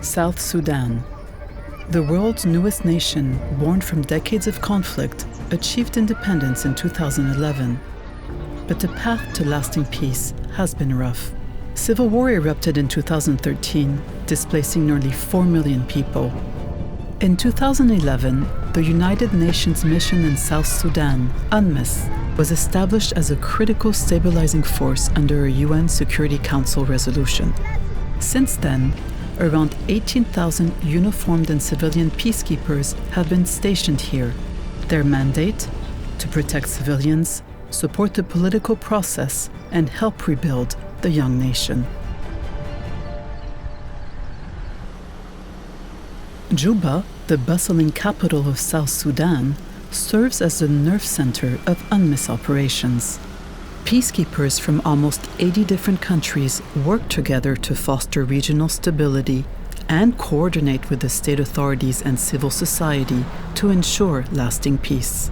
South Sudan, the world's newest nation, born from decades of conflict, achieved independence in 2011. But the path to lasting peace has been rough. Civil war erupted in 2013, displacing nearly 4 million people. In 2011, the United Nations mission in South Sudan, UNMISS, was established as a critical stabilizing force under a UN Security Council resolution. Since then, around 18,000 uniformed and civilian peacekeepers have been stationed here. Their mandate? To protect civilians, support the political process, and help rebuild the young nation. Juba, the bustling capital of South Sudan, serves as the nerve center of UNMISS operations. Peacekeepers from almost 80 different countries work together to foster regional stability and coordinate with the state authorities and civil society to ensure lasting peace.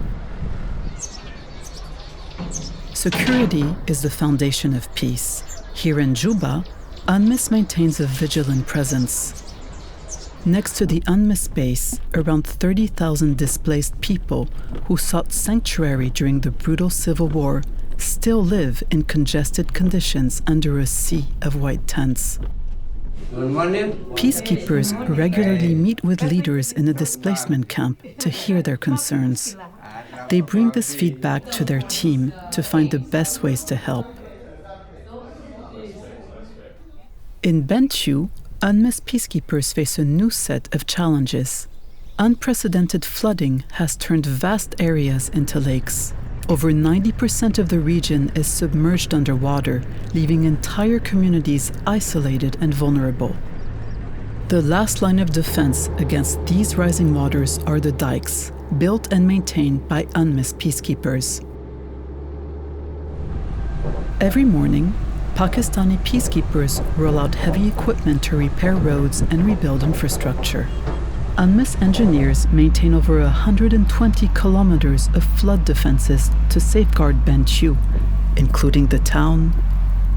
Security is the foundation of peace. Here in Juba, UNMISS maintains a vigilant presence. Next to the UNMISS base, around 30,000 displaced people who sought sanctuary during the brutal civil war still live in congested conditions under a sea of white tents. Peacekeepers regularly meet with leaders in a displacement camp to hear their concerns. They bring this feedback to their team to find the best ways to help. In Bentiu, UNMISS peacekeepers face a new set of challenges. Unprecedented flooding has turned vast areas into lakes. Over 90% of the region is submerged underwater, leaving entire communities isolated and vulnerable. The last line of defense against these rising waters are the dikes, built and maintained by UNMISS peacekeepers. Every morning, Pakistani peacekeepers roll out heavy equipment to repair roads and rebuild infrastructure. UNMISS engineers maintain over 120 kilometers of flood defenses to safeguard Bentiu, including the town,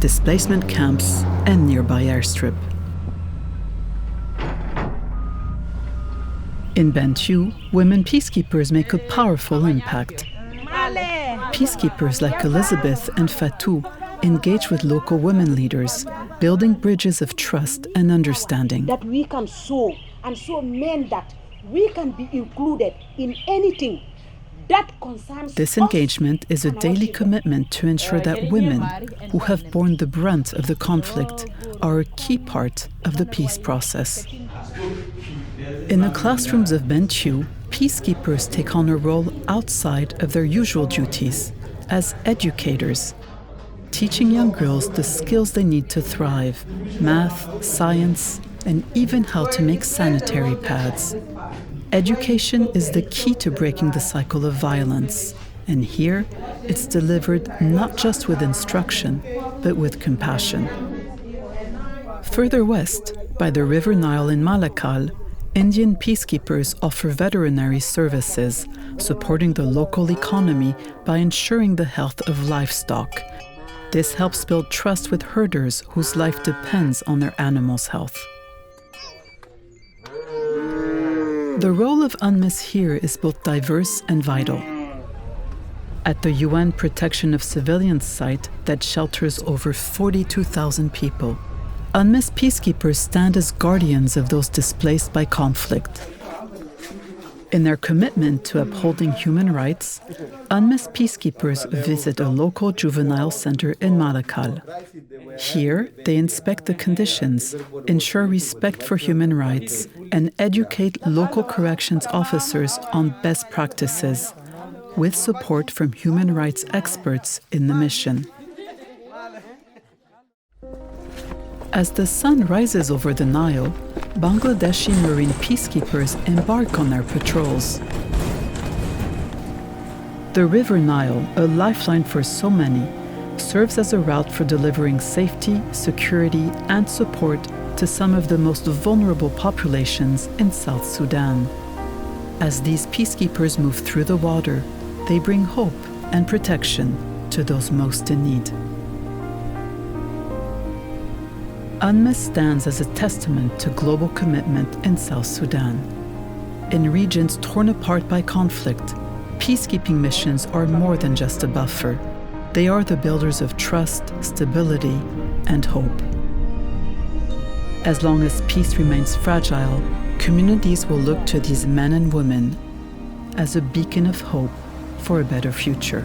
displacement camps, and nearby airstrip. In Bentiu, women peacekeepers make a powerful impact. Peacekeepers like Elizabeth and Fatou engage with local women leaders, building bridges of trust and understanding. That we can show men that we can be included in anything that concerns This engagement is a daily commitment to ensure that women, who have borne the brunt of the conflict, are a key part of the peace process. In the classrooms of Bentiu, peacekeepers take on a role outside of their usual duties as educators, teaching young girls the skills they need to thrive: math, science, and even how to make sanitary pads. Education is the key to breaking the cycle of violence, and here it's delivered not just with instruction, but with compassion. Further west, by the River Nile in Malakal, Indian peacekeepers offer veterinary services, supporting the local economy by ensuring the health of livestock. This helps build trust with herders whose life depends on their animals' health. The role of UNMISS here is both diverse and vital. At the UN Protection of Civilians site that shelters over 42,000 people, UNMISS peacekeepers stand as guardians of those displaced by conflict. In their commitment to upholding human rights, UNMISS peacekeepers visit a local juvenile center in Malakal. Here, they inspect the conditions, ensure respect for human rights, and educate local corrections officers on best practices, with support from human rights experts in the mission. As the sun rises over the Nile, Bangladeshi marine peacekeepers embark on their patrols. The River Nile, a lifeline for so many, serves as a route for delivering safety, security, and support to some of the most vulnerable populations in South Sudan. As these peacekeepers move through the water, they bring hope and protection to those most in need. UNMISS stands as a testament to global commitment in South Sudan. In regions torn apart by conflict, peacekeeping missions are more than just a buffer. They are the builders of trust, stability, and hope. As long as peace remains fragile, communities will look to these men and women as a beacon of hope for a better future.